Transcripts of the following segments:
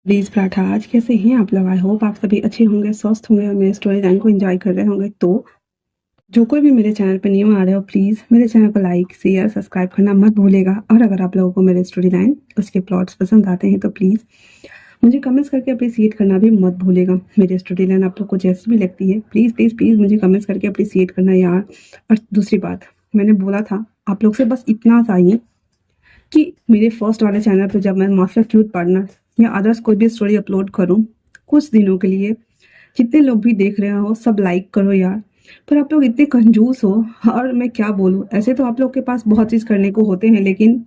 Please paratha आज कैसे हैं आप लोग? आई होप आप सभी अच्छे होंगे, स्वस्थ होंगे और मेरे स्टोरी लाइन को एंजॉय कर रहे होंगे। तो जो कोई भी मेरे चैनल पे न्यू आ रहे हो, प्लीज़ मेरे चैनल को लाइक, शेयर, सब्सक्राइब करना मत भूलिएगा। और अगर आप लोगों को मेरे स्टोरी लाइन, उसके प्लॉट्स पसंद आते हैं तो प्लीज़ मुझे कमेंट्स करके अप्रिशिएट करना भी मत भूलिएगा। मेरी स्टोरी लाइन आप लोग को जैसी भी लगती है, प्लीज़ प्लीज़ प्लीज़ मुझे कमेंट्स करके अप्रिशिएट करना यार। और दूसरी बात, मैंने बोला था आप लोग से बस इतना चाहिए कि मेरे फर्स्ट वाले चैनल पे जब मैं माफिया क्यूट पार्टनर या अदर्स कोई भी स्टोरी अपलोड करूं, कुछ दिनों के लिए जितने लोग भी देख रहे हो सब लाइक करो यार। पर आप लोग इतने कंजूस हो, और मैं क्या बोलूं, ऐसे तो आप लोग के पास बहुत चीज़ करने को होते हैं, लेकिन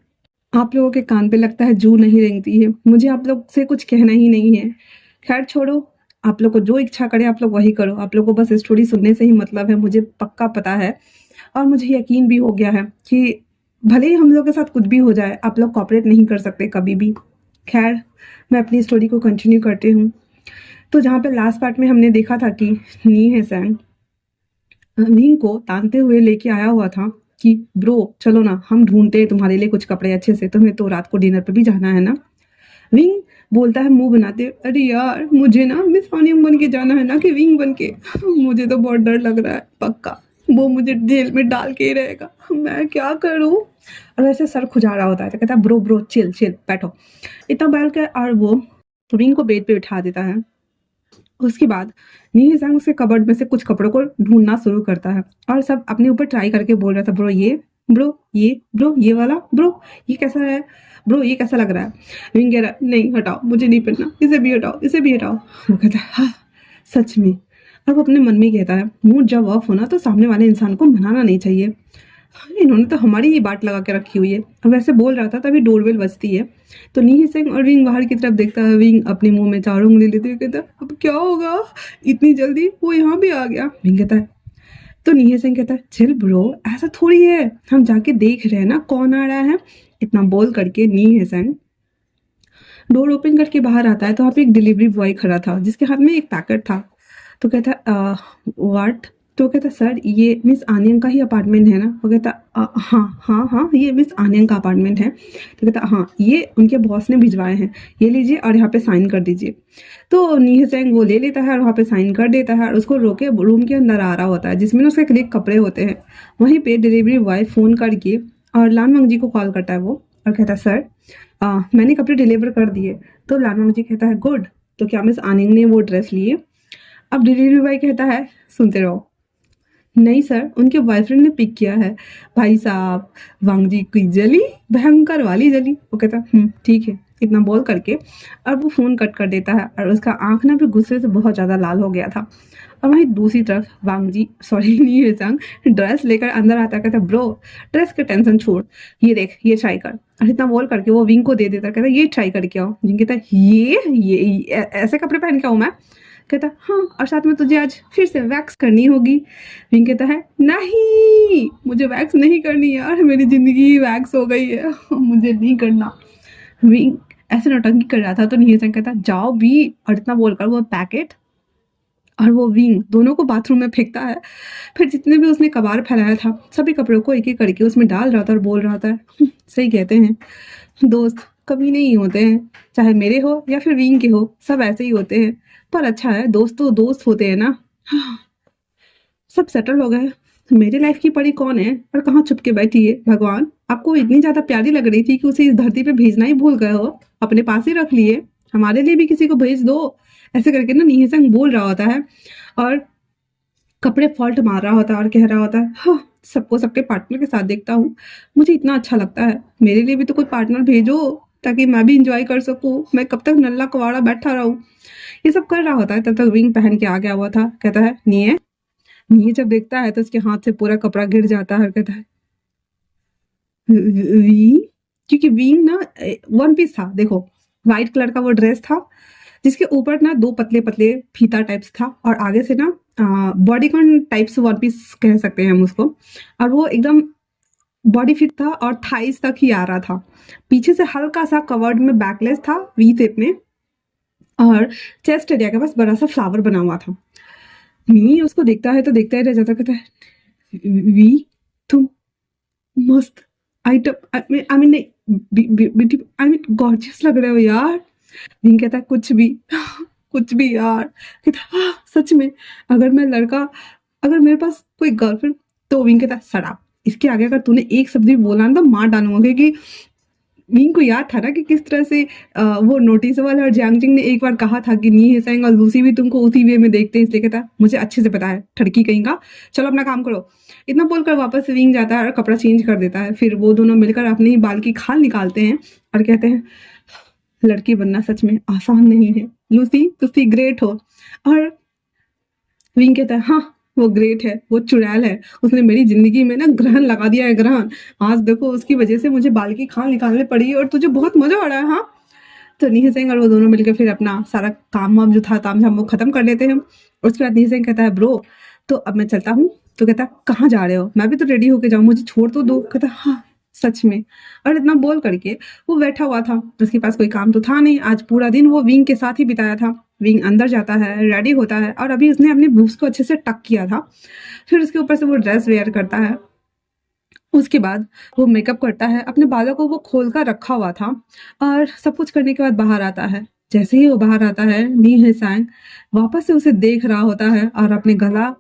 आप लोगों के कान पे लगता है जू नहीं रेंगती है। मुझे आप लोग से कुछ कहना ही नहीं है। खैर छोड़ो, आप लोग को जो इच्छा करे आप लोग वही करो। आप लोग को बस स्टोरी सुनने से ही मतलब है, मुझे पक्का पता है। और मुझे यकीन भी हो गया है कि भले ही हम लोग के साथ कुछ भी हो जाए, आप लोग कॉपरेट नहीं कर सकते कभी भी। खैर, मैं अपनी स्टोरी को कंटिन्यू करती हूँ। तो जहाँ पे लास्ट पार्ट में हमने देखा था कि नी हैसैंग विंग को तानते हुए लेके आया हुआ था कि ब्रो चलो ना, हम ढूंढते हैं तुम्हारे लिए कुछ कपड़े अच्छे से, तुम्हें तो रात को डिनर पे भी जाना है ना। विंग बोलता है मुंह बनाते, अरे यार मुझे ना मिस पानियम बन के जाना है ना कि विंग बन के। मुझे तो बहुत डर लग रहा है, पक्का वो मुझे जेल में डाल के ही रहेगा, मैं क्या करूं। और वैसे सर खुजा रहा होता है तो कहता है ब्रो ब्रो चिल चिल बैठो। इतना बैठ के और वो विंग को बेड पे बिठा देता है। उसके बाद नील जंग उसके कबर्ड में से कुछ कपड़ों को ढूंढना शुरू करता है और सब अपने ऊपर ट्राई करके बोल रहा था, ब्रो ये, ब्रो ये, ब्रो ये वाला, ब्रो ये कैसा है, ब्रो ये कैसा लग रहा है। विंग कह रहा है, नहीं हटाओ, मुझे नहीं पहनना, इसे भी हटाओ, इसे भी हटाओ। वो कहता है हाँ सच में। और वो अपने मन में कहता है, मूड जब ऑफ होना तो सामने वाले इंसान को मनाना नहीं चाहिए। इन्होंने तो हमारी ही बाट लगा के रखी हुई है। अब वैसे बोल रहा था तभी डोरबेल बजती है। तो नीही सिंह और विंग बाहर की तरफ देखता है। विंग अपने मुंह में चारों उंगली लेते हुए कहता है, अब क्या होगा, इतनी जल्दी वो यहाँ भी आ गया। विंग कहता है, तो नीही सिंह कहता है, चिल ब्रो, ऐसा थोड़ी है, हम जाके देख रहे हैं ना कौन आ रहा है। इतना बोल करके नीही सिंह डोर ओपन करके बाहर आता है तो वहाँ पे एक डिलीवरी बॉय खड़ा था जिसके हाथ में एक पैकेट था। तो कहता व्हाट। तो कहता सर ये मिस आनियन का ही अपार्टमेंट है ना। वो कहता हाँ हाँ हाँ ये मिस आनियन का अपार्टमेंट है। तो कहता हाँ ये उनके बॉस ने भिजवाए हैं, ये लीजिए और यहाँ पे साइन कर दीजिए। तो नीह सेंग वो ले लेता है और वहाँ पे साइन कर देता है और उसको रोके रूम के अंदर आ रहा होता है जिसमें ना उसके क्लिक कपड़े होते हैं। वहीं पे डिलीवरी बॉय फ़ोन करके और लानमंग जी को कॉल करता है वो, और कहता है सर मैंने कपड़े डिलीवर कर दिए। तो लानमंग जी कहता है गुड, तो क्या मिस आनिंग ने वो ड्रेस लिए। अब डिलीवरी बॉय कहता है सुनते रहो, नहीं सर उनके बॉयफ्रेंड ने पिक किया है। भाई साहब, वांग जी की जली, भयंकर वाली जली। वो कहता ठीक है, इतना बोल करके अब वो फ़ोन कट कर देता है और उसका आंख ना भी गुस्से से बहुत ज़्यादा लाल हो गया था। और वहीं दूसरी तरफ वांग जी सॉरी नी संग ड्रेस लेकर अंदर आता, कहता ब्रो ड्रेस के टेंशन छोड़, ये देख ये ट्राई कर। और इतना बोल करके वो विंग को दे देता, कहता ये ट्राई करके आओ। जिन कहता ये ऐसे कपड़े पहन के आऊँ मैं। कहता हाँ, और साथ में तुझे आज फिर से वैक्स करनी होगी। विंग कहता है नहीं मुझे वैक्स नहीं करनी यार, मेरी जिंदगी ही वैक्स हो गई है, मुझे नहीं करना। विंग ऐसे नौटंकी कर रहा था तो नीरज कहता जाओ भी, और इतना बोलकर वो पैकेट और वो विंग दोनों को बाथरूम में फेंकता है। फिर जितने भी उसने कबाड़ फैलाया था सभी कपड़ों को एक एक करके उसमें डाल रहा था और बोल रहा था, सही कहते हैं दोस्त कभी नहीं होते हैं, चाहे मेरे हो या फिर विंग के हो, सब ऐसे ही होते हैं। पर अच्छा है दोस्त तो दोस्त होते हैं ना। सब सेटल हो गए। मेरी लाइफ की परी कौन है और कहाँ छुप के बैठी है, भगवान आपको इतनी ज्यादा प्यारी लग रही थी कि उसे इस धरती पे भेजना ही भूल गए हो, अपने पास ही रख लिए, हमारे लिए भी किसी को भेज दो। ऐसे करके ना नीहिसंग बोल रहा होता है और कपड़े फॉल्ट मार रहा होता है और कह रहा होता है, हाँ सबको सबके पार्टनर के साथ देखता हूँ, मुझे इतना अच्छा लगता है, मेरे लिए भी तो कोई पार्टनर भेजो ताकि मैं भी इंजॉय कर सकूँ, मैं कब तक नल्ला कवाड़ा बैठा रहूँ। ये सब कर रहा होता है तब तक विंग पहन के आ गया हुआ था। कहता है नहीं, ये जब देखता है तो उसके हाथ से पूरा कपड़ा गिर जाता है और कहता है वी, क्योंकि विंग ना वन पीस था, देखो व्हाइट कलर का वो ड्रेस था जिसके ऊपर ना दो पतले पतले फीता टाइप्स था और आगे से ना बॉडीकॉन टाइप्स वन पीस कह सकते हैं हम उसको। और वो एकदम बॉडी फिट था और थाइस तक ही आ रहा था। पीछे से हल्का सा कवर्ड में बैकलेस था वी शेप में, और चेस्ट एरिया के पास बड़ा सा फ्लावर बना हुआ था। मी उसको देखता है तो देखता ही रह जाता, कहता है वी तुम मस्त आइटम, आई मीन नहीं, आई मीन गॉर्जियस लग रहे हो यार। विंग कहता है कुछ भी कुछ भी यार। कहता हाँ सच में, अगर मैं लड़का, अगर मेरे पास कोई गर्लफ्रेंड, तो विंग कहता शराब, इसके आगे अगर तूने एक शब्द भी बोला ना तो मार डालूंगा। क्योंकि विंग को याद था ना कि किस तरह से वो नोटिसबल और जियांगजिंग ने एक बार कहा था कि नी हेसेंग और लूसी भी तुमको उसी वे में देखते हैं, इसलिए कहता मुझे अच्छे से पता है ठड़की कहीं का, चलो अपना काम करो। इतना बोलकर वापस विंग जाता है और कपड़ा चेंज कर देता है। फिर वो दोनों मिलकर अपने ही बाल की खाल निकालते हैं और कहते हैं लड़की बनना सच में आसान नहीं है लूसी, तुसी ग्रेट हो। और विंग कहता है हाँ वो ग्रेट है, वो चुड़ैल है, उसने मेरी जिंदगी में ना ग्रहण लगा दिया है, ग्रहण। आज देखो उसकी वजह से मुझे बाल की खाल निकालने पड़ी और तुझे बहुत मजा आ रहा है। हाँ, तो नी सिंह और वो दोनों मिलकर फिर अपना सारा काम वाम जो था ताम झाम वो खत्म कर लेते हैं। उसके बाद नी सिंह कहता है ब्रो तो अब मैं चलता हूँ। तो कहता कहाँ जा रहे हो, मैं भी तो रेडी होके जाऊँ, मुझे छोड़ तो दो। कहता हाँ सच में। और इतना बोल करके वो बैठा हुआ था, उसके पास कोई काम तो था नहीं, आज पूरा दिन वो विंग के साथ ही बिताया था। विंग अंदर जाता है, रेडी होता है और अभी उसने अपने बूब्स को अच्छे से टक किया था। फिर उसके ऊपर से वो ड्रेस वेयर करता है। उसके बाद वो मेकअप करता है, अपने बालों को वो खोल कर रखा हुआ था और सब कुछ करने के बाद बाहर आता है। जैसे ही वो बाहर आता है नी हेसैंग वापस से उसे देख रहा होता है और अपने गला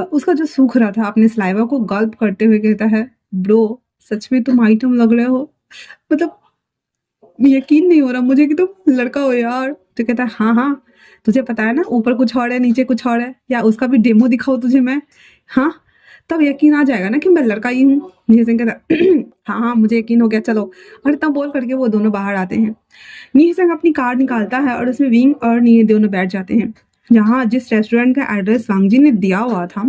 उसका जो सूख रहा था अपने सलाइवा को गल्प करते हुए कहता है ब्रो सच में तुम आइटम लग रहे हो, मतलब यकीन नहीं हो रहा मुझे कि तुम लड़का हो यार। तो कहता है हाँ हाँ, तुझे पता है ना ऊपर कुछ और है नीचे कुछ और है, या उसका भी डेमो दिखाऊं तुझे मैं। हाँ, तब यकीन आ जाएगा ना कि मैं लड़का ही हूँ। नी सिंह कहता हाँ हाँ मुझे यकीन हो गया चलो। और इतना बोल करके वो दोनों बाहर आते हैं। नी सिंह अपनी कार निकालता है और उसमें विंग और नी दोनों बैठ जाते हैं। जहाँ जिस रेस्टोरेंट का एड्रेस वांगजी ने दिया हुआ था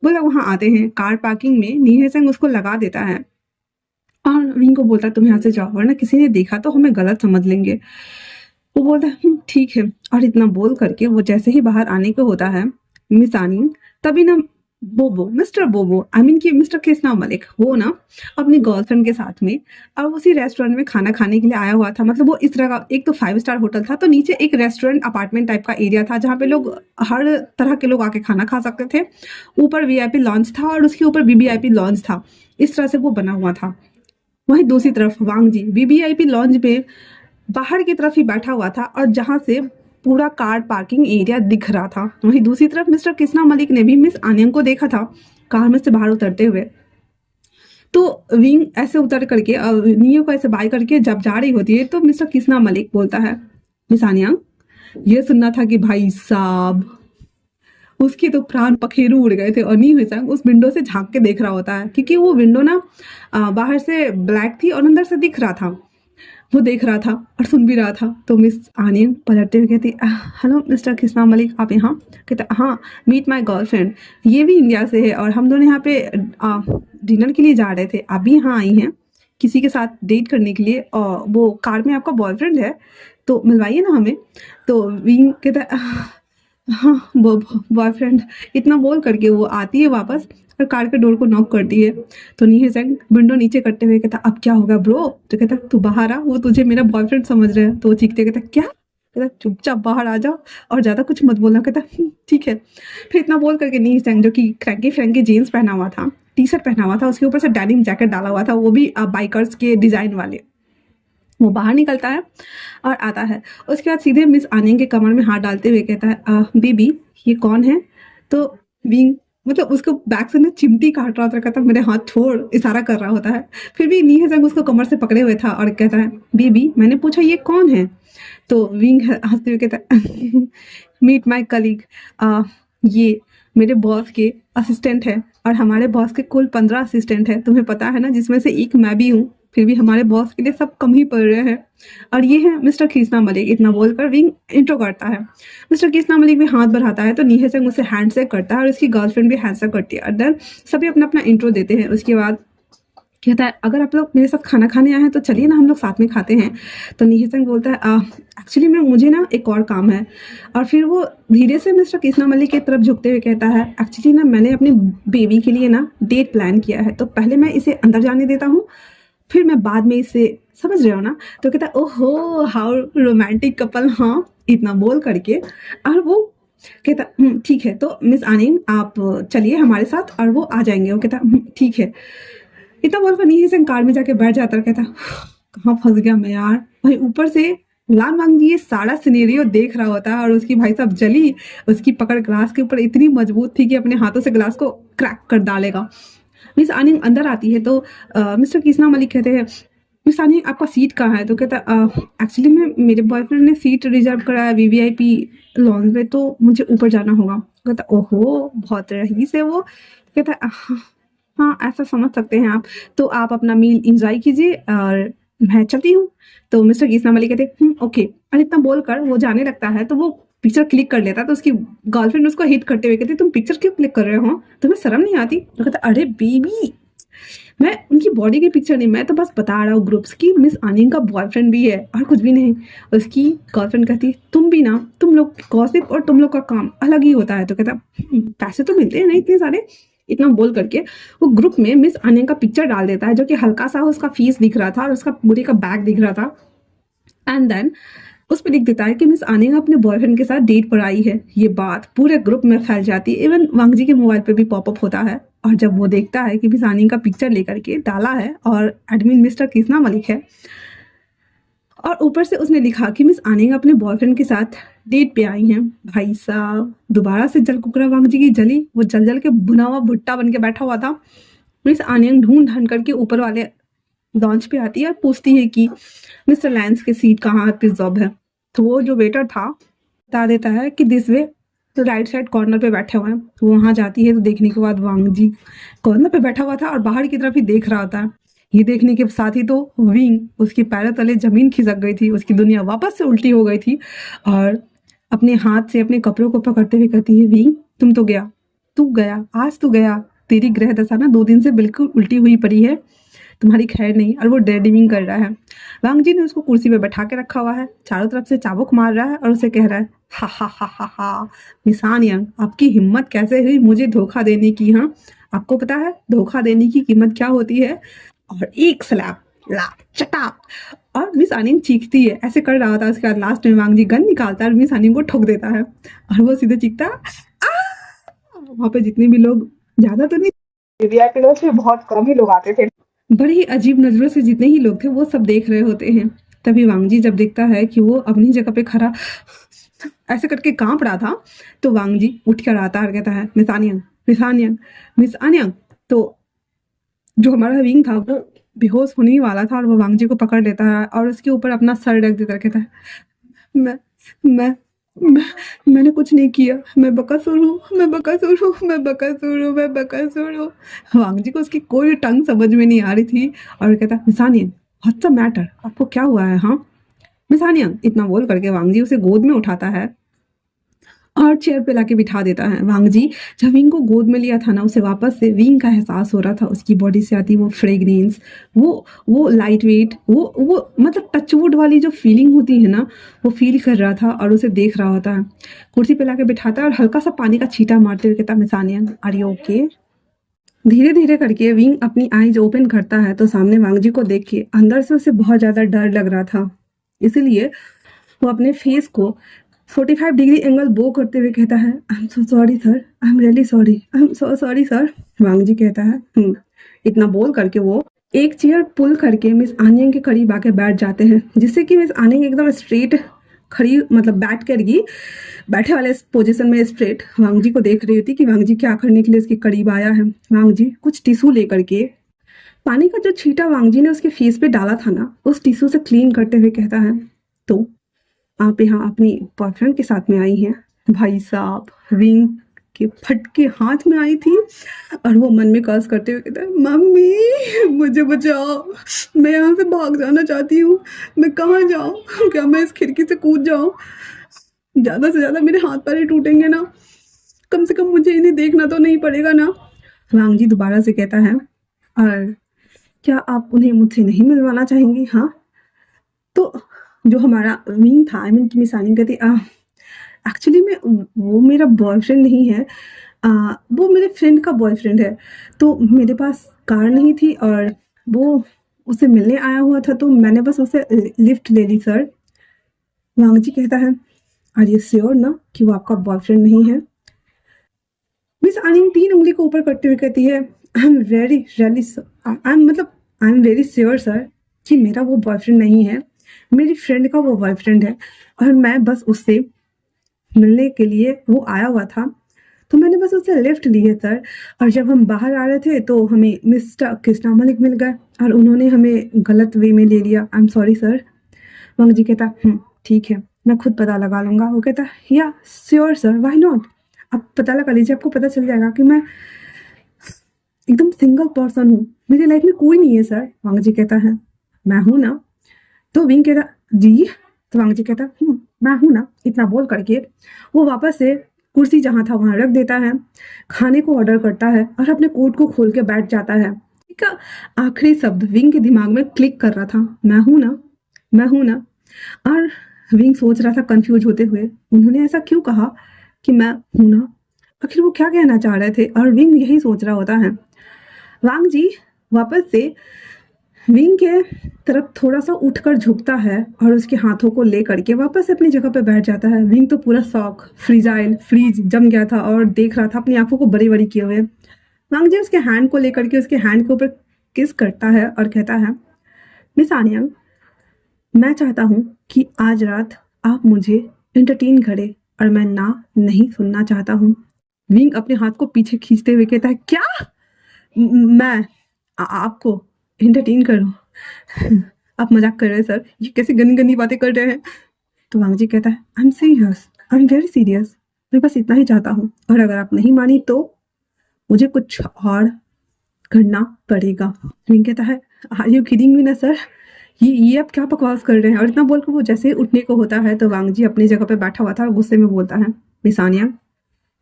वो लोग वहाँ आते हैं। कार पार्किंग में नी सिंह उसको लगा देता है और विंग को बोलता है तुम यहाँ से जाओ वरना किसी ने देखा तो हमें गलत समझ लेंगे। वो बोलता है ठीक है। और इतना बोल करके वो जैसे ही बाहर आने को होता है मिस आनी, तभी ना बोबो, मिस्टर बोबो, आई मीन कि मिस्टर कृष्णा मलिक, वो ना अपनी गर्लफ्रेंड के साथ में और उसी रेस्टोरेंट में खाना खाने के लिए आया हुआ था। मतलब वो इस तरह का एक तो 5 स्टार होटल था, तो नीचे एक रेस्टोरेंट अपार्टमेंट टाइप का एरिया था जहाँ पे लोग हर तरह के लोग आके खाना खा सकते थे। ऊपर वीआईपी लॉन्च था और उसके ऊपर वीवीआईपी लॉन्च था, इस तरह से वो बना हुआ था। वहीं दूसरी तरफ वांग जी वीवीआईपी लॉन्च में बाहर की तरफ ही बैठा हुआ था और जहां से पूरा कार पार्किंग एरिया दिख रहा था। वहीं दूसरी तरफ मिस्टर कृष्णा मलिक ने भी मिस आनियम को देखा था कार में से बाहर उतरते हुए। तो विंग ऐसे उतर करके नियो को ऐसे बाय करके जब जा रही होती है तो मिस्टर कृष्णा मलिक बोलता है मिस आनियम ये सुनना था कि भाई साहब, उसके तो प्राण पखेरु उड़ गए थे। और नी हुई उस विंडो से झांक के देख रहा होता है क्योंकि वो विंडो ना बाहर से ब्लैक थी और अंदर से दिख रहा था। वो देख रहा था और सुन भी रहा था। तो मिस आनियन पलटते हुए कहती हेलो मिस्टर कृष्णा मलिक, आप यहाँ? कहता हाँ, मीट माय गर्लफ्रेंड, ये भी इंडिया से है और हम दोनों यहाँ पे डिनर के लिए जा रहे थे, आप भी यहाँ आई हैं किसी के साथ डेट करने के लिए और वो कार में आपका बॉयफ्रेंड है तो मिलवाइए ना हमें। तो विंग कहता हाँ वो बॉयफ्रेंड। इतना बोल करके वो आती है वापस और कार के डोर को नॉक करती है। तो नी सेंग विंडो नीचे करते हुए कहता अब क्या होगा ब्रो? तो कहता तू बाहर आ, वो तुझे मेरा बॉयफ्रेंड समझ रहा है। तो वो चीखते कहता क्या? कहता चुपचाप बाहर आ जाओ और ज़्यादा कुछ मत बोलना। कहता ठीक है। फिर इतना बोल करके नी सेंग जो कि क्रैंकी फ्रैंकी जीन्स पहना हुआ था, टी शर्ट पहना हुआ था, उसके ऊपर से डेनिम जैकेट डाला हुआ था, वो भी बाइकर्स के डिज़ाइन वाले, वो बाहर निकलता है और आता है। उसके बाद सीधे मिस आनियन के कमर में हाथ डालते हुए कहता है बेबी ये कौन है? तो विंग मतलब उसको बैक से ना चिमटी काट रहा था, कहता मेरे हाथ छोड़, इशारा कर रहा होता है। फिर भी नी संग उसको कमर से पकड़े हुए था और कहता है बेबी मैंने पूछा ये कौन है? तो विंग हंसते हुए कहता है मीट माई कलीग, ये मेरे बॉस के असिस्टेंट है और हमारे बॉस के कुल 15 असिस्टेंट है, तुम्हें पता है ना, जिसमें से एक मैं भी हूँ। फिर भी हमारे बॉस के लिए सब कम ही पड़ रहे हैं। और ये है मिस्टर कृष्णा मलिक। इतना बोलकर विंग इंट्रो करता है। मिस्टर कृष्णा मलिक भी हाथ बढ़ाता है तो नीहे से मुझसे हैंडशेक करता है और उसकी गर्लफ्रेंड भी हैंडशेक करती है। और देन सभी अपना अपना इंट्रो देते हैं। उसके बाद कहता है अगर आप लोग मेरे साथ खाना खाने आए हैं तो चलिए ना हम लोग साथ में खाते हैं। तो नीहे सिंह बोलता है एक्चुअली मैं मुझे ना एक और काम है। और फिर वो धीरे से मिस्टर कृष्णा मलिक की तरफ झुकते हुए कहता है एक्चुअली ना मैंने अपनी बेबी के लिए ना डेट प्लान किया है, तो पहले मैं इसे अंदर जाने देता हूँ, फिर मैं बाद में इसे, समझ रहे हो ना? तो कहता ओहो हाउ रोमांटिक कपल। हाँ, इतना बोल करके और वो कहता ठीक है तो मिस आनिन आप चलिए हमारे साथ, और वो आ जाएंगे। वो कहता ठीक है। इतना बोलकर नीचे से कार में जाके बैठ जाता है। कहता कहाँ फंस गया मैं यार। भाई ऊपर से लाल वांगजी ये सारा सिनेरियो देख रहा होता है और उसकी भाई साहब जली, उसकी पकड़ ग्लास के ऊपर इतनी मजबूत थी कि अपने हाथों से ग्लास को क्रैक कर डालेगा। मिस आनी अंदर आती है तो मिस्टर कृष्णा मलिक कहते हैं, मिस आनी आपका सीट कहाँ है? तो कहता एक्चुअली में मेरे बॉयफ्रेंड ने सीट रिजर्व कराया वीवीआईपी लॉन्ज में, तो मुझे ऊपर जाना होगा। कहता ओहो बहुत रईस है वो। कहता हाँ हाँ, ऐसा समझ सकते हैं आप, तो आप अपना मील इंजॉय कीजिए और मैं चलती हूँ। तो मिस्टर कृष्णा मलिक कहते ओके। और इतना बोलकर वो जाने लगता है तो वो पिक्चर क्लिक कर लेता है, तो उसकी गर्लफ्रेंड उसको हिट करते हुए कहती तुम पिक्चर क्यों क्लिक कर रहे हो, तुम्हें शर्म नहीं आती? तो कहता अरे बेबी, मैं उनकी बॉडी की पिक्चर नहीं, मैं तो बस बता रहा हूँ ग्रुप्स की मिस आनिंग का बॉयफ्रेंड भी है और कुछ भी नहीं। उसकी गर्लफ्रेंड कहती तुम भी ना, तुम लोग गॉसिप और तुम लोग का काम अलग ही होता है। तो कहता पैसे तो मिलते हैं ना इतने सारे। इतना बोल करके वो ग्रुप में मिस आनिंग का पिक्चर डाल देता है, जो कि हल्का सा उसका फीस दिख रहा था और उसका पूरे का बैग दिख रहा था। एंड देन उस पर लिख देता है कि मिस आनिंग अपने बॉयफ्रेंड के साथ डेट पर आई है। ये बात पूरे ग्रुप में फैल जाती है, इवन वांगजी के मोबाइल पे भी पॉपअप होता है। और जब वो देखता है कि मिस आनिंग का पिक्चर लेकर के डाला है और एडमिन मिस्टर कृष्णा मलिक है, और ऊपर से उसने लिखा कि मिस आनिंग अपने बॉयफ्रेंड के साथ डेट पे आई हैं, भाई साहब दोबारा से जल कुकरा वांगजी की जली। वो जल जल के भुना हुआ भुट्टा बन के बैठा हुआ था। मिस आनिंग ढूंढ ढांड करके ऊपर वाले लॉन्च पे आती है और पूछती है कि मिस्टर लैंस की सीट कहाँ पे जॉब है। तो वो जो वेटर था बता देता है कि दिस वे, तो राइट साइड कॉर्नर पे बैठे हुए हैं। तो वहां जाती है तो देखने के बाद वांगजी कॉर्नर पे बैठा हुआ था और बाहर की तरफ ही देख रहा होता है। ये देखने के साथ ही तो विंग उसके पैरों तले जमीन खिसक गई थी, उसकी दुनिया वापस से उल्टी हो गई थी और अपने हाथ से अपने कपड़ों को पकड़ते हुए कहती है विंग तुम तो गया, तू गया, आज तू गया। तेरी ग्रह दशा ना 2 दिन से बिल्कुल उल्टी हुई पड़ी है, तुम्हारी खैर नहीं। और वो डेडिमिंग कर रहा है। वांगजी ने उसको कुर्सी पे बैठा के रखा हुआ है, चारों तरफ से चाबुक मार रहा है और उसे कह रहा है हा हा हा हा हा, मिसान यंग आपकी हिम्मत कैसे हुई मुझे धोखा देने की? हाँ, आपको पता है धोखा देने की कीमत क्या होती है? और एक स्लैप ला चटाक, और मिस आनिंग चीखती है। ऐसे कर रहा था, उसके बाद लास्ट में वांगजी गन निकालता है और मिस आनिंग को ठोक देता है और वो सीधे चीखता वहां पे जितने भी लोग, ज्यादा तो नहीं, वीवीआईपी लॉन्च में बहुत कम ही लोग आते थे, बड़े ही अजीब नजरों से जितने ही लोग थे वो सब देख रहे होते हैं। तभी वांगजी जब देखता है कि वो अपनी जगह पे खड़ा ऐसे करके कांप रहा था, तो वांगजी उठ कर आता है और कहता है मिस आनियंग, मिस आनियंग, मिस आनियंग। तो जो हमारा विंग था वो बेहोश होने ही वाला था और वो वांगजी को पकड़ लेता है और उसके ऊपर अपना सर रख देता है। कहता है मैं मैं मैं मैंने कुछ नहीं किया, मैं बकासुर हूँ, मैं बकासुर हूँ, मैं बकासुर हूँ, मैं बकासुर हूँ। वांगजी को उसकी कोई टंग समझ में नहीं आ रही थी और कहता मिसानियन व्हाट्स द मैटर, आपको क्या हुआ है? हाँ मिसानियन, इतना बोल करके वांगजी उसे गोद में उठाता है और चेयर पे लाके बिठा देता है। वांगजी जब विंग को गोद में लिया था ना, उसे वापस से विंग का एहसास हो रहा था। उसकी बॉडी से आती वो फ्रेग्रेंस, वो लाइट वेट, वो मतलब टचवुड वाली जो फीलिंग होती है ना, वो फील कर रहा था और उसे देख रहा होता है। कुर्सी पे लाके बिठाता है और हल्का सा पानी का छींटा मारते हुए कहता मिसानियन आर यू ओके? धीरे धीरे करके विंग अपनी आईज ओपन करता है तो सामने वांगजी को देख के अंदर से उसे बहुत ज्यादा डर लग रहा था। इसीलिए वो अपने फेस को 45 डिग्री एंगल बो करते हुए कहता है I am so sorry sir, I am really sorry, I am so sorry sir. वांगजी कहता है इतना बोल करके वो एक चेयर पुल करके मिस आनियंग के करीब आके बैठ जाते हैं, जिससे कि मिस आनियंग एकदम स्ट्रेट खड़ी, मतलब बैठ कर गई, बैठे वाले पोजीशन में स्ट्रेट वांगजी को देख रही होती कि वांगजी क्या करने के लिए उसके करीब आया है। वांगजी कुछ टिश्यू लेकर के पानी का जो छींटा वांगजी ने उसके फेस पे डाला था ना, उस टिश्यू से क्लीन करते हुए कहता है तो आप यहाँ अपनी बॉयफ्रेंड के साथ में आई हैं? भाई साहब विंग के फटके हाथ में आई थी और वो मन में कर्ज करते हुए कहता है मम्मी मुझे बचाओ, मैं यहाँ से भाग जाना चाहती हूँ, मैं कहाँ जाऊँ? क्या मैं इस खिड़की से कूद जाऊँ? ज़्यादा से ज़्यादा मेरे हाथ पैर ही टूटेंगे ना, कम से कम मुझे इन्हें देखना तो नहीं पड़ेगा ना। वांगजी दोबारा से कहता है और क्या आप उन्हें मुझसे नहीं मिलवाना चाहेंगी? हाँ, तो जो हमारा विंग था, आई मीन की मिसानी कहती एक्चुअली में वो मेरा बॉयफ्रेंड नहीं है, वो मेरे फ्रेंड का बॉयफ्रेंड है। तो मेरे पास कार नहीं थी और वो उसे मिलने आया हुआ था, तो मैंने बस उसे लिफ्ट ले ली सर। वांगजी कहता है आर यू श्योर ना कि वो आपका बॉयफ्रेंड नहीं है? मिस आनिंग 3 उंगली को ऊपर करते हुए कहती है I am very really, I am very sure sir कि मेरा वो बॉयफ्रेंड नहीं है। मेरी फ्रेंड का वो बॉयफ्रेंड है और मैं बस उससे मिलने के लिए वो आया हुआ था, तो मैंने बस उससे लिफ्ट ली है सर। और जब हम बाहर आ रहे थे तो हमें मिस्टर कृष्णा मलिक मिल गए और उन्होंने हमें गलत वे में ले लिया। I am sorry sir. Wang ji कहता ठीक है, मैं खुद पता लगा लूंगा। वो कहता या श्योर सर, व्हाई नॉट, आप पता लगा लीजिए, आपको पता चल जाएगा कि मैं एकदम सिंगल पर्सन हूँ, मेरी लाइफ में कोई नहीं है सर। वांग जी कहता है मैं हूं ना। तो विंग कहता जी। तो वांग जी कहता मैं हूं ना। इतना बोल करके वो वापस से कुर्सी जहां था वहां रख देता है, खाने को ऑर्डर करता है और अपने कोट को खोल के बैठ जाता है। का आखिरी शब्द विंग के दिमाग में क्लिक कर रहा था, मैं हूं ना, मैं हूं ना। और विंग सोच रहा था कंफ्यूज होते हुए, उन्होंने ऐसा क्यों कहा कि मैं हूं ना, आखिर वो क्या कहना चाह रहे थे। और विंग यही सोच रहा होता है। वांग जी वापस से विंग के तरफ थोड़ा सा उठकर झुकता है और उसके हाथों को ले करके वापस अपनी जगह पे बैठ जाता है। विंग तो पूरा शॉक, फ्रीज जम गया था और देख रहा था अपनी आंखों को बड़ी बड़ी किए हुए। वांग जी उसके हैंड को लेकर के उसके हैंड के ऊपर किस करता है और कहता है मिस आनियंग, मैं चाहता हूँ कि आज रात आप मुझे एंटरटेन करें और मैं ना नहीं सुनना चाहता हूँ। विंग अपने हाथ को पीछे खींचते हुए कहता है क्या, मैं आपको एंटरटेन करूं? आप मजाक कर रहे हैं सर, ये कैसी गंदी गंदी बातें कर रहे हैं। तो वांग जी कहता है I am serious, I am very serious, मैं बस इतना ही चाहता हूँ और अगर आप नहीं मानी तो मुझे कुछ और करना पड़ेगा। विंग कहता है आर यू किडिंग मी ना सर, ये आप क्या बकवास कर रहे हैं। और इतना बोलकर वो जैसे उठने को होता है तो वांग जी अपनी जगह पे बैठा हुआ था और गुस्से में बोलता है मिस आनिया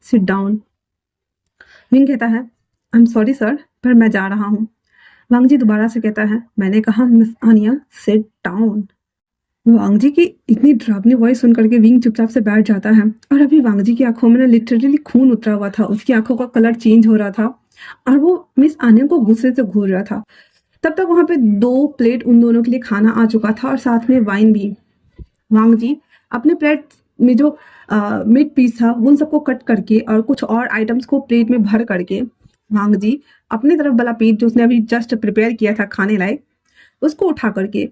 सिट डाउन। विंग कहता है आई एम सॉरी सर, पर मैं जा रहा हूँ। वांग जी दोबारा से कहता है मैंने कहा मिस आनिया सिट डाउन। वांग जी की इतनी डरावनी वॉइस सुन करके विंग चुपचाप से बैठ जाता है और अभी वांग जी की आंखों में ना लिटरली खून उतरा हुआ था, उसकी आंखों का कलर चेंज हो रहा था और वो मिस आनिया को गुस्से से घूर रहा था। तब तक वहां पे 2 प्लेट उन दोनों के लिए खाना आ चुका था और साथ में वाइन भी। वांग जी अपने प्लेट में जो मीट पीस था उन सबको कट करके और कुछ और आइटम्स को प्लेट में भर करके वांग जी अपने तरफ वाला पीस जो उसने अभी जस्ट प्रिपेयर किया था खाने लायक, उसको उठा करके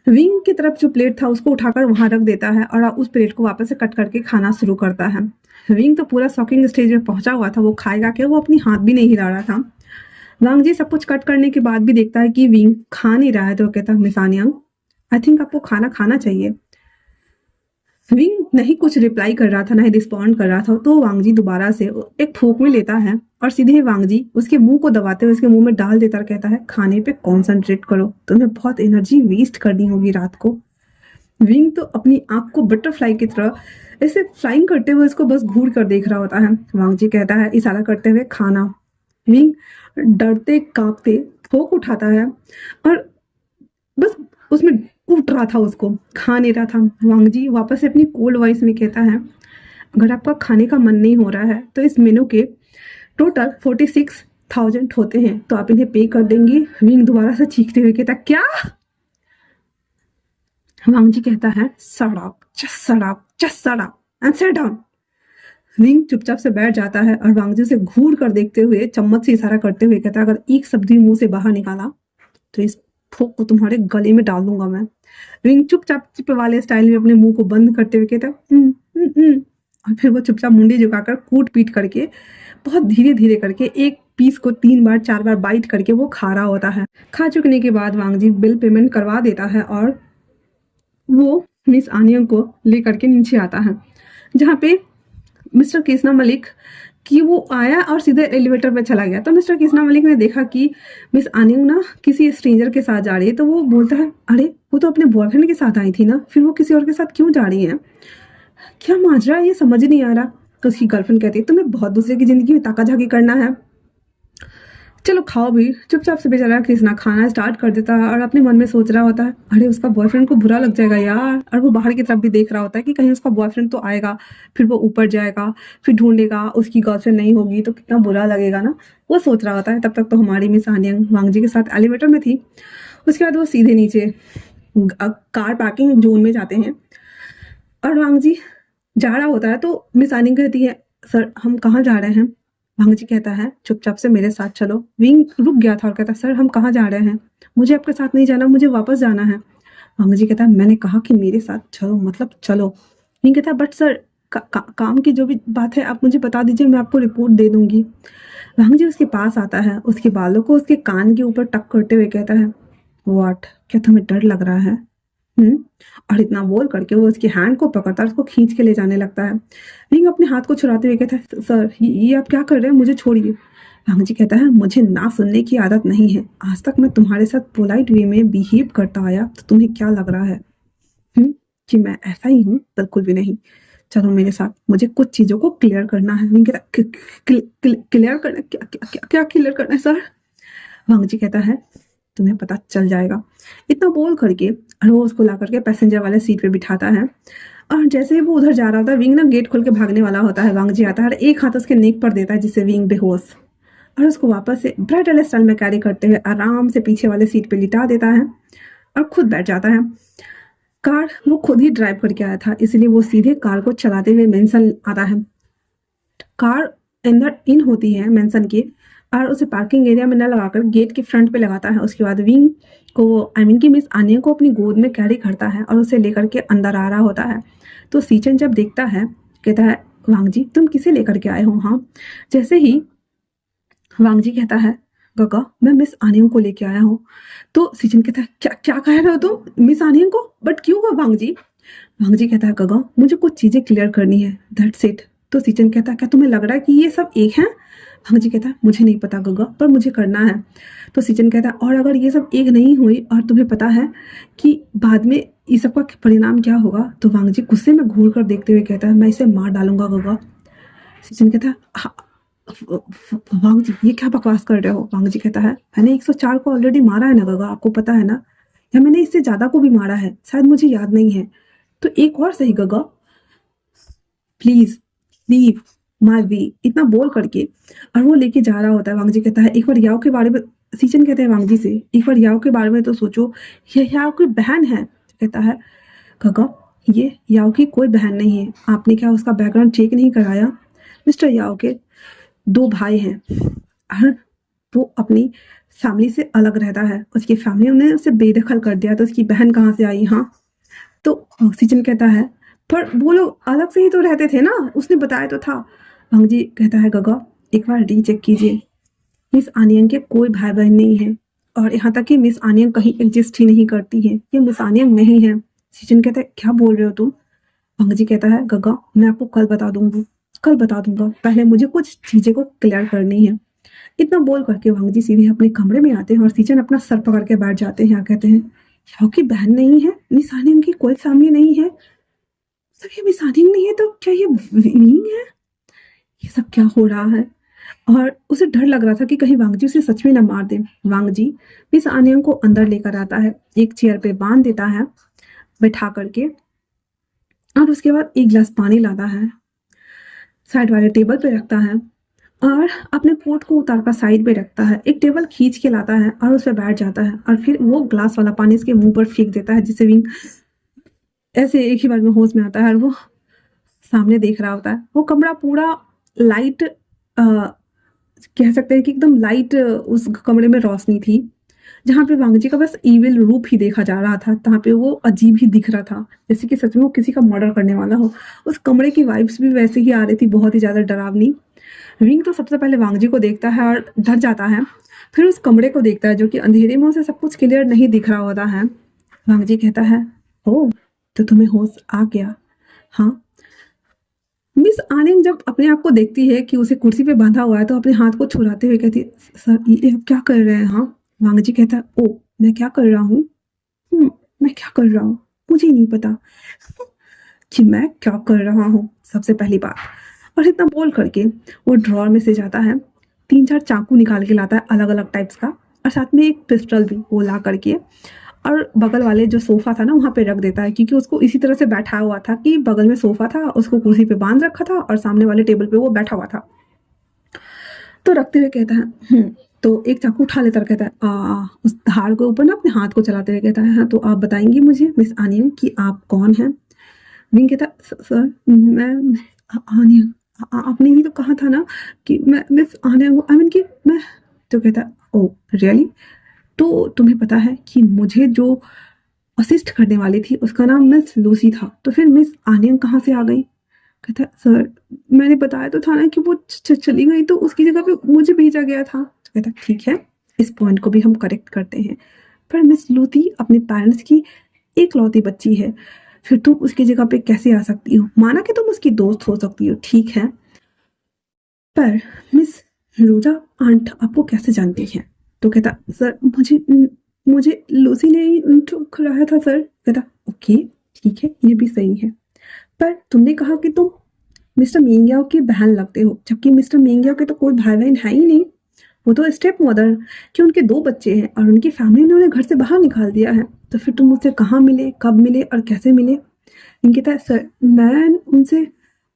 विंग की तरफ जो प्लेट था उसको उठाकर वहां रख देता है और उस प्लेट को वापस से कट करके खाना शुरू करता है। विंग तो पूरा शॉकिंग स्टेज में पहुंचा हुआ था, वो खाएगा क्या, वो अपनी हाथ भी नहीं हिला रहा था। वांग जी सब कुछ कट करने के बाद भी देखता है कि विंग खा नहीं रहा है तो कहता है मिस आनियंग आई थिंक आपको खाना खाना चाहिए। विंग नहीं कुछ रिप्लाई कर रहा था, ना ही रिस्पॉन्ड कर रहा था, तो वांग जी दोबारा से एक फूंक में लेता है और सीधे ही वांग जी उसके मुंह को दबाते हुए उसके मुंह में डाल देता और कहता है खाने पे कॉन्सेंट्रेट करो, तुम्हें बहुत एनर्जी वेस्ट करनी होगी रात को। विंग तो अपनी आंख को बटरफ्लाई की तरह ऐसे फ्लाइंग करते हुए उसको बस घूर कर देख रहा होता है। वांग जी कहता है इशारा करते हुए खाना। विंग डरते कांपते थोक उठाता है और बस उसमें कूट रहा था, उसको खा नहीं रहा था। वांग जी वापस से अपनी कोल्ड वॉइस में कहता है अगर आपका खाने का मन नहीं हो रहा है तो इस मेनू के टोटल 46,000 होते हैं तो आप इन्हें पे कर देंगे। विंग दोबारा से चीखते हुए कहता क्या। वांग जी कहता है सड़क सड़क एंड सिट डाउन। विंग चुपचाप से बैठ जाता है और वांग जी से घूर कर देखते हुए चम्मच से इशारा करते हुए कहता है अगर एक सब्जी मुंह से बाहर निकाला तो इस फोक को तुम्हारे गले में डाल दूंगा मैं। विंग चुपचाप चिप वाले स्टाइल में अपने मुंह को बंद करते हुए कहता और फिर वो चुपचाप मुंडी झुकाकर कूट पीट करके बहुत धीरे धीरे करके एक पीस को 3 बार 4 बार बाइट करके वो खा रहा होता है। खा चुकने के बाद वांग जी बिल पेमेंट करवा देता है और वो मिस आनिया को लेकर के नीचे आता है जहाँ पे मिस्टर कृष्णा मलिक कि वो आया और सीधे एलिवेटर में चला गया। तो मिस्टर कृष्णा मलिक ने देखा कि मिस आनिंग ना किसी स्ट्रेंजर के साथ जा रही है, तो वो बोलता है अरे वो तो अपने बॉयफ्रेंड के साथ आई थी ना, फिर वो किसी और के साथ क्यों जा रही है, क्या माजरा है ये समझ नहीं आ रहा। तो उसकी गर्लफ्रेंड कहती है तुम्हें बहुत दूसरे की जिंदगी में ताका-झाकी करना है, चलो खाओ भी। चुपचाप से बेचारा कृष्णा खाना स्टार्ट कर देता है और अपने मन में सोच रहा होता है अरे उसका बॉयफ्रेंड को बुरा लग जाएगा यार। और वो बाहर की तरफ भी देख रहा होता है कि कहीं उसका बॉयफ्रेंड तो आएगा, फिर वो ऊपर जाएगा, फिर ढूंढेगा, उसकी गर्लफ्रेंड नहीं होगी तो कितना बुरा लगेगा ना, वो सोच रहा होता है। तब तक तो हमारी मिस आनियंग वांग जी के साथ एलिवेटर में थी। उसके बाद वो सीधे नीचे कार पार्किंग जोन में जाते हैं और वांग जी जा रहा होता है तो मिस आनियंग कहती है सर हम कहाँ जा रहे हैं। वांग जी कहता है चुपचाप से मेरे साथ चलो। विंग रुक गया था और कहता सर हम कहाँ जा रहे हैं, मुझे आपके साथ नहीं जाना, मुझे वापस जाना है। वांग जी कहता है मैंने कहा कि मेरे साथ चलो मतलब चलो। विंग कहता है बट सर काम की जो भी बात है आप मुझे बता दीजिए, मैं आपको रिपोर्ट दे दूंगी। वांग जी उसके पास आता है, उसके बालों को उसके कान के ऊपर टक करते हुए कहता है व्हाट, क्या तुम्हें डर लग रहा है? हम्म। और इतना बोल करके वो उसके हैंड को पकड़ता है, उसको खींच के ले जाने लगता है। विंग अपने हाथ को छुड़ाते हुए कहता है सर ये आप क्या कर रहे हैं, मुझे छोड़िए। वांग जी कहता है मुझे ना सुनने की आदत नहीं है, आज तक मैं तुम्हारे साथ पोलाइट वे में बिहेव करता आया, तो तुम्हें क्या लग रहा है कि मैं ऐसा ही हूँ? बिल्कुल भी नहीं। चलो मेरे साथ, मुझे कुछ चीजों को क्लियर करना है। विंग कहता है क्लियर करना, क्या क्या क्या क्या क्लियर करना है सर? वांग जी कहता है तुम्हें पता चल जाएगा। इतना बोल करके और वो उसको ला करके पैसेंजर वाले सीट पे बिठाता है। और जैसे ही वो उधर जा रहा होता है, विंग ना गेट खोल के भागने वाला होता है। वांग जी आता है और एक हाथ उसके नेक पर देता है, जिससे विंग बेहोश और उसको वापस से ब्राइडल स्टाइल में कैरी करते हुए आराम से पीछे वाले सीट पे लिटा देता है और खुद बैठ जाता है। कार वो खुद ही ड्राइव करके आया था, इसलिए वो सीधे कार को चलाते हुए मेंशन आता है। कार अंदर इन होती है मेंशन की, और उसे पार्किंग एरिया में न लगाकर गेट के फ्रंट पे लगाता है। उसके बाद विंग को आई मीन की मिस आनिया को अपनी गोद में कैरी करता है और उसे लेकर के अंदर आ रहा होता है। तो सीचन जब देखता है कहता है वांग जी तुम किसे लेकर के आए हो? हाँ। जैसे ही वांग जी कहता है गगा मैं मिस आनियम को लेके आया हूँ। तो सीचन कहता है क्या क्या कह रहे हो तुम, मिस आनियम को? बट क्यों हुआ वांग जी? वांग जी कहता है गगा मुझे कुछ चीजें क्लियर करनी है, दैट्स इट। तो सीचन कहता है क्या तुम्हें लग रहा है कि ये सब एक है? वांग जी कहता है मुझे नहीं पता गगा, पर मुझे करना है। तो सीचन कहता है और अगर ये सब एक नहीं हुई और तुम्हें पता है कि बाद में इस सब का परिणाम क्या होगा? तो वांग जी गुस्से में घूर कर देखते हुए कहता है मैं इसे मार डालूंगा गगा। सीचन कहता है "हाँ, वांग जी ये क्या बकवास कर रहे हो?" वांग जी कहता है मैंने 104 को ऑलरेडी मारा है ना गगा, आपको पता है ना, या मैंने इससे ज्यादा को भी मारा है, शायद मुझे याद नहीं है। तो एक और सही गगा, प्लीज लीव माय वे। इतना बोल करके और वो लेके जा रहा होता है। वांग जी कहता है एक बार याओ के बारे में, सीचन कहते हैं वांग जी से एक बार याओ के बारे में तो सोचो, ये याओ की बहन है। कहता है गगा ये याओ की कोई बहन नहीं है, आपने क्या उसका बैकग्राउंड चेक नहीं कराया? मिस्टर याओ के दो भाई हैं और वो अपनी फैमिली से अलग रहता है, उसकी फैमिली ने उसे बेदखल कर दिया, तो उसकी बहन कहाँ से आई? हाँ। तो ऑक्सीजन कहता है पर वो लोग अलग से ही तो रहते थे ना, उसने बताया तो था। वांग जी कहता है गगा एक बार रीचेक कीजिए, मिस आनियन के कोई भाई बहन नहीं है, और यहाँ तक कि मिस आनियन कहीं एग्जिस्ट ही नहीं करती है, ये मिस आनियन नहीं है। सीजन कहता है क्या बोल रहे हो तुम? वांग जी कहता है गगा मैं आपको कल बता दूंगा, कल बता दूंगा, पहले मुझे कुछ चीजें को क्लियर करनी है। इतना बोल करके वांग जी सीधे अपने कमरे में आते हैं और सीचन अपना सर पकड़ के बैठ जाते हैं और कहते हैं याओ की बहन नहीं है, मिस आनियन की कोई फैमिली नहीं है, सब ये मिस आनियन नहीं है, तो क्या ये विंग है? ये सब क्या हो रहा है? और उसे डर लग रहा था कि कहीं वांग जी उसे सच में ना मार दे। वांग जी मिस आनियन को अंदर लेकर आता है, एक चेयर पे बांध देता है बैठा करके, और उसके बाद एक गिलास पानी लाता है, साइड वाले टेबल पे रखता है और अपने कोट को उतार कर साइड पे रखता है, एक टेबल खींच के लाता है और उस पर बैठ जाता है, और फिर वो ग्लास वाला पानी इसके मुंह पर फेंक देता है, जिससे विंग ऐसे एक ही बार में होश में आता है और वो सामने देख रहा होता है। वो कमरा पूरा लाइट, कह सकते हैं कि एकदम लाइट, उस कमरे में रोशनी थी जहाँ पे वांग जी का बस इविल रूप ही देखा जा रहा था, तहाँ पे वो अजीब ही दिख रहा था, जैसे कि सच में वो किसी का मर्डर करने वाला हो। उस कमरे की वाइब्स भी वैसे ही आ रही थी, बहुत ही ज्यादा डरावनी। विंग तो सबसे पहले वांग जी को देखता है और डर जाता है, फिर उस कमरे को देखता है जो कि अंधेरे में उसे सब कुछ क्लियर नहीं दिख रहा होता है। वांग जी कहता है ओ तो तुम्हें होश आ गया? हाँ। मिस आनिंग जब अपने आप को देखती है कि उसे कुर्सी पे बांधा हुआ है, तो अपने हाथ को छुड़ाते हुए कहती है सर ये आप क्या कर रहे हैं? हाँ। वांग जी कहता है ओ मैं क्या कर रहा हूँ? मैं क्या कर रहा हूँ मुझे ही नहीं पता कि मैं क्या कर रहा हूँ, सबसे पहली बात। और इतना बोल करके वो ड्रॉर में से जाता है, 3-4 चाकू निकाल के लाता है अलग अलग टाइप्स का, और साथ में एक पिस्टल भी वो ला करके, और बगल वाले जो सोफा था ना वहाँ पे रख देता है, क्योंकि उसको इसी तरह से बैठा हुआ था कि बगल में सोफा था, उसको कुर्सी पे बांध रखा था और सामने वाले टेबल पे वो बैठा हुआ था। तो रखते हुए कहता है तो एक चाकू उठा लेता और कहता है उस धार के ऊपर ना अपने हाथ को चलाते हुए कहता है हाँ तो आप बताएंगी मुझे मिस आनिया कि आप कौन हैं? विंग कहता सर मैं आनिया, आपने ही तो कहा था ना कि मैं मिस आनिया हूँ, आई मीन कि मैं। तो कहता ओ रियली? तो तुम्हें पता है कि मुझे जो असिस्ट करने वाली थी उसका नाम मिस लूसी था, तो फिर मिस आनियन कहाँ से आ गई? कहता है सर मैंने बताया तो था ना कि वो चली गई, तो उसकी जगह पे मुझे भेजा गया था। तो कहता है ठीक है, इस पॉइंट को भी हम करेक्ट करते हैं, पर मिस लूसी अपने पेरेंट्स की एकलौती बच्ची है, फिर तुम उसकी जगह पे कैसे आ सकती हो? माना कि तुम उसकी दोस्त हो सकती हो, ठीक है, पर मिस रोजा आंट आपको कैसे जानती हैं? तो कहता सर मुझे लूसी ने ही ठुकराया था सर। कहता ओके ठीक है, ये भी सही है, पर तुमने कहा कि तुम मिस्टर मियांग की बहन लगते हो, जबकि मिस्टर मियांग के तो कोई भाई बहन है ही नहीं, वो तो स्टेप मदर कि उनके 2 बच्चे हैं और उनकी फैमिली ने उन्हें घर से बाहर निकाल दिया है। तो फिर तुम मुझसे कहाँ मिले, कब मिले और कैसे मिले? इनके कहता है सर मैं उनसे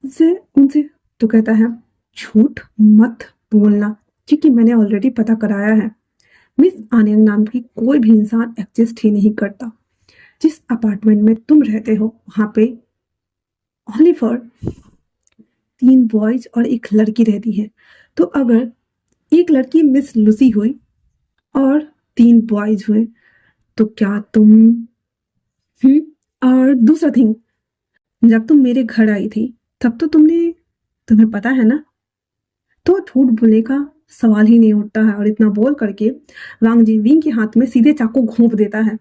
उनसे उनसे तो कहता है झूठ मत बोलना, क्योंकि मैंने ऑलरेडी पता कराया है, मिस आनियन नाम की कोई भी इंसान एग्जिस्ट ही नहीं करता। जिस अपार्टमेंट में तुम रहते हो वहाँ पे ओनली फॉर 3 बॉयज और एक लड़की रहती है। तो अगर एक लड़की मिस लूसी हुई और 3 बॉयज हुए, तो क्या तुम और दूसरा थिंग, जब तुम मेरे घर आई थी तब तो तुम्हें पता है ना, तो झूठ बोलने का सवाल ही नहीं उठता है। और इतना बोल करके वांग जी विंग के हाथ में सीधे चाकू घोंप देता है,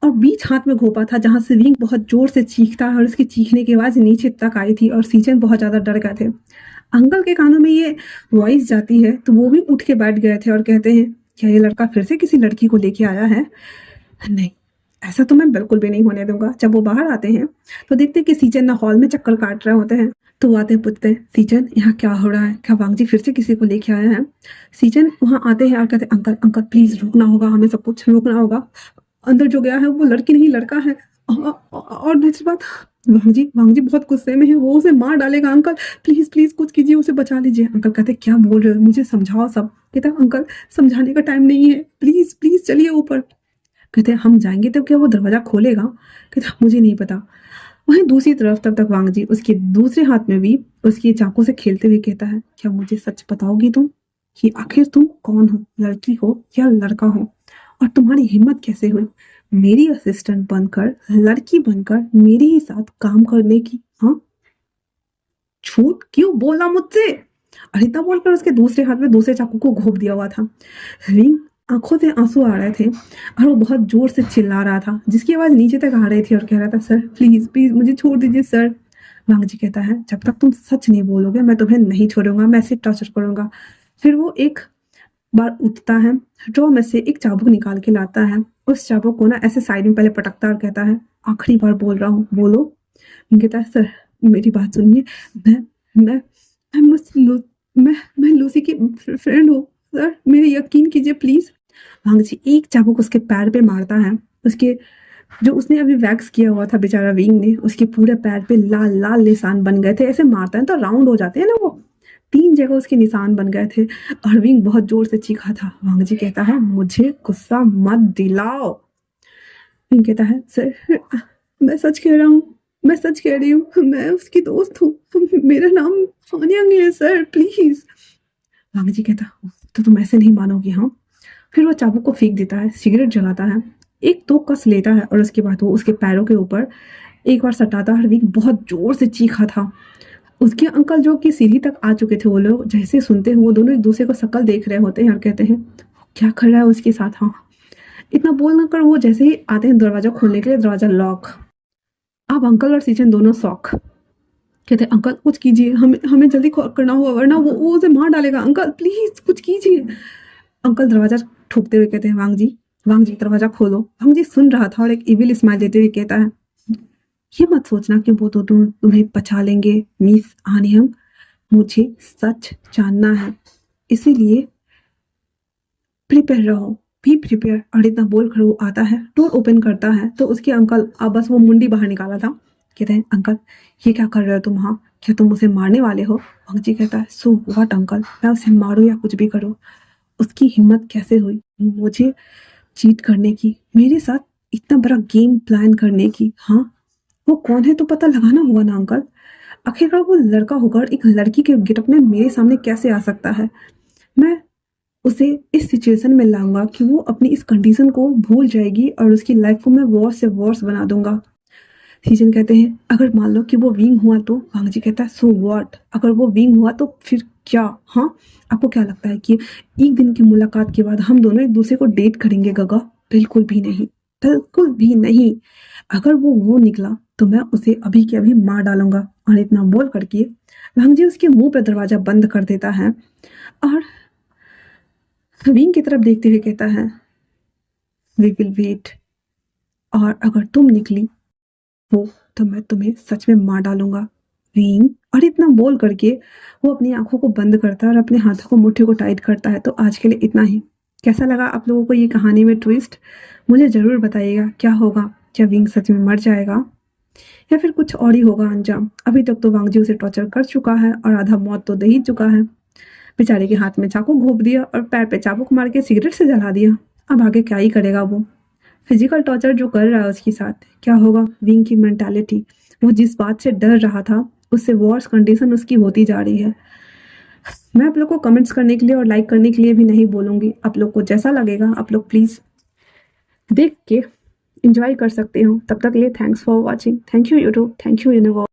और बीच हाथ में घोंपा था जहां से विंग बहुत जोर से चीखता है और उसकी चीखने की आवाज नीचे तक आई थी और सीजन बहुत ज्यादा डर गए थे। अंकल के कानों में ये वॉइस जाती है तो वो भी उठ के बैठ गए थे और कहते हैं क्या ये लड़का फिर से किसी लड़की को लेके आया है? नहीं, ऐसा तो मैं बिल्कुल भी नहीं होने दूंगा। जब वो बाहर आते हैं तो देखते हैं कि सीजन ना हॉल में चक्कर काट रहे होते हैं, तो वो आते हैं पूछते हैं सीजन यहाँ क्या हो रहा है, क्या वांग जी फिर से किसी को लेके आए हैं? सीजन वहाँ आते हैं और कहते हैं अंकल अंकल प्लीज रुकना होगा, हमें सब कुछ रोकना होगा, अंदर जो गया है वो लड़की नहीं लड़का है। और दूसरी बात, वांग जी बहुत गुस्से में है, वो उसे मार डालेगा, अंकल प्लीज प्लीज कुछ कीजिए, उसे बचा लीजिए। अंकल कहते क्या बोल रहे हो, मुझे समझाओ सब। कहता अंकल समझाने का टाइम नहीं है, प्लीज प्लीज चलिए ऊपर। कहते हम जाएंगे तो क्या वो दरवाजा खोलेगा? कहता मुझे नहीं पता। वहीं दूसरी तरफ तब तक वांग जी उसके दूसरे हाथ में भी उसकी चाकू से खेलते हुए कहता है क्या मुझे सच बताओगी तुम कि आखिर तुम कौन हो, लड़की हो या लड़का हो, और तुम्हारी हिम्मत कैसे हुई मेरी असिस्टेंट बनकर, लड़की बनकर मेरे ही साथ काम करने की? हाँ, झूठ क्यों बोला मुझसे? और इतना बोलकर उसके दूसरे हाथ में दूसरे चाकू को घोंप दिया हुआ था। रिंग आंखों से आंसू आ रहे थे और वो बहुत जोर से चिल्ला रहा था, जिसकी आवाज नीचे तक आ रही थी और कह रहा था सर प्लीज प्लीज मुझे छोड़ दीजिए सर। वांग जी कहता है जब तक तुम सच नहीं बोलोगे मैं तुम्हें नहीं छोड़ूंगा, मैं ऐसे टॉर्चर करूंगा। फिर वो एक बार उठता है, ड्रॉ में से एक चाबुक निकाल के लाता है, उस चाबुक को ना ऐसे साइड में पहले पटकता और कहता है आखिरी बार बोल रहा हूँ बोलो। कहता है सर मेरी बात सुनिए, मैं मैं मैं मुझ लू, मैं लूसी की फ्रेंड हूँ सर, मेरे यकीन कीजिए प्लीज। वांग जी एक चाबुक उसके पैर पे मारता है, उसके जो उसने अभी वैक्स किया हुआ था बेचारा विंग ने, उसके पूरे पैर पे लाल लाल निशान बन गए थे। ऐसे मारता है तो राउंड हो जाते हैं ना, वो 3 जगह उसके निशान बन गए थे और विंग बहुत जोर से चीखा था। वांग जी कहता है मुझे गुस्सा मत दिलाओ। विंग कहता है सर मैं सच कह रहा हूँ, मैं सच कह रही हूँ, मैं उसकी दोस्त हूँ, मेरा नाम हानियांग है सर प्लीज। वांग जी कहता तो तुम ऐसे नहीं मानोगी? हाँ। फिर वो चाबुक को फेंक देता है, सिगरेट जलाता है, एक दो कस लेता है और उसके बाद वो उसके पैरों के ऊपर एक बार सटाता है। विंग बहुत जोर से चीखा था। उसके अंकल जो कि सीढ़ी तक आ चुके थे, वो लोग जैसे सुनते हैं वो दोनों एक दूसरे को शक्ल देख रहे होते हैं और कहते हैं क्या कर रहा है उसके साथ? हाँ, इतना बोलने कर वो जैसे ही आते हैं दरवाजा खोलने के लिए, दरवाजा लॉक। अब अंकल और सीजन दोनों शॉक, कहते हैं अंकल कुछ कीजिए, हमें हमें जल्दी करना होगा वरना वो उसे मार डालेगा, अंकल प्लीज कुछ कीजिए। अंकल दरवाजा ठोकते हुए कहते हैं वांग जी दरवाजा खोलो। वांग जी सुन रहा था और एक इविल स्माइल देते हुए कहता है ये मत सोचना कि वो तो तुम्हें बचा लेंगे मिस आनियंग, मुझे सच जानना है, इसीलिए प्रिपेयर रहो, बी प्रिपेयर। और इतना बोल कर वो आता है, डोर ओपन करता है तो उसके अंकल अब बस वो मुंडी बाहर निकाला था, कहते हैं अंकल ये क्या कर रहे हो तुम? हाँ, क्या तुम उसे मारने वाले हो? वांग जी कहता है सो व्हाट अंकल, मैं उसे मारूं या कुछ भी करूं, उसकी हिम्मत कैसे हुई मुझे चीट करने की, मेरे साथ इतना बड़ा गेम प्लान करने की? हाँ, वो कौन है तो पता लगाना होगा ना अंकल, आखिरकार वो लड़का होकर एक लड़की के गेटअप में मेरे सामने कैसे आ सकता है? मैं उसे इस सिचुएशन में लाऊंगा कि वो अपनी इस कंडीशन को भूल जाएगी और उसकी लाइफ को मैं वर्स से वर्स बना दूंगा। सीजन कहते हैं अगर मान लो कि वो विंग हुआ तो वांग जी कहता है सो व्हाट, अगर वो विंग हुआ तो फिर क्या। हाँ, आपको क्या लगता है कि एक दिन की मुलाकात के बाद हम दोनों एक दूसरे को डेट करेंगे गगा? बिल्कुल भी नहीं, बिल्कुल भी नहीं। अगर वो निकला तो मैं उसे अभी के अभी मार डालूंगा। और इतना बोल करके वांग जी उसके मुंह पे दरवाजा बंद कर देता है और विंग की तरफ देखते हुए कहता है वी विल वेट, और अगर तुम निकली हो तो मैं तुम्हें सच में मार डालूंगा विंग। और इतना बोल करके वो अपनी आंखों को बंद करता है और अपने हाथों को मुट्ठी को टाइट करता है। तो आज के लिए इतना ही। कैसा लगा आप लोगों को ये कहानी में ट्विस्ट? मुझे ज़रूर बताइएगा क्या होगा। क्या विंग सच में मर जाएगा या फिर कुछ और ही होगा अंजाम? अभी तक तो वांग जी उसे टॉर्चर कर चुका है और आधा मौत तो दे ही चुका है। बेचारे के हाथ में चाकू घोंप दिया और पैर पे चाबुक मार के सिगरेट से जला दिया। अब आगे क्या ही करेगा वो? फिजिकल टॉर्चर जो कर रहा है उसके साथ क्या होगा? विंग की मेंटालिटी, वो जिस बात से डर रहा था उससे वर्स कंडीशन उसकी होती जा रही है। मैं आप लोग को कमेंट्स करने के लिए और लाइक करने के लिए भी नहीं बोलूँगी। आप लोग को जैसा लगेगा आप लोग प्लीज़ देख के एंजॉय कर सकते हो। तब तक के लिए thanks for watching. Thank you YouTube, thank you universe.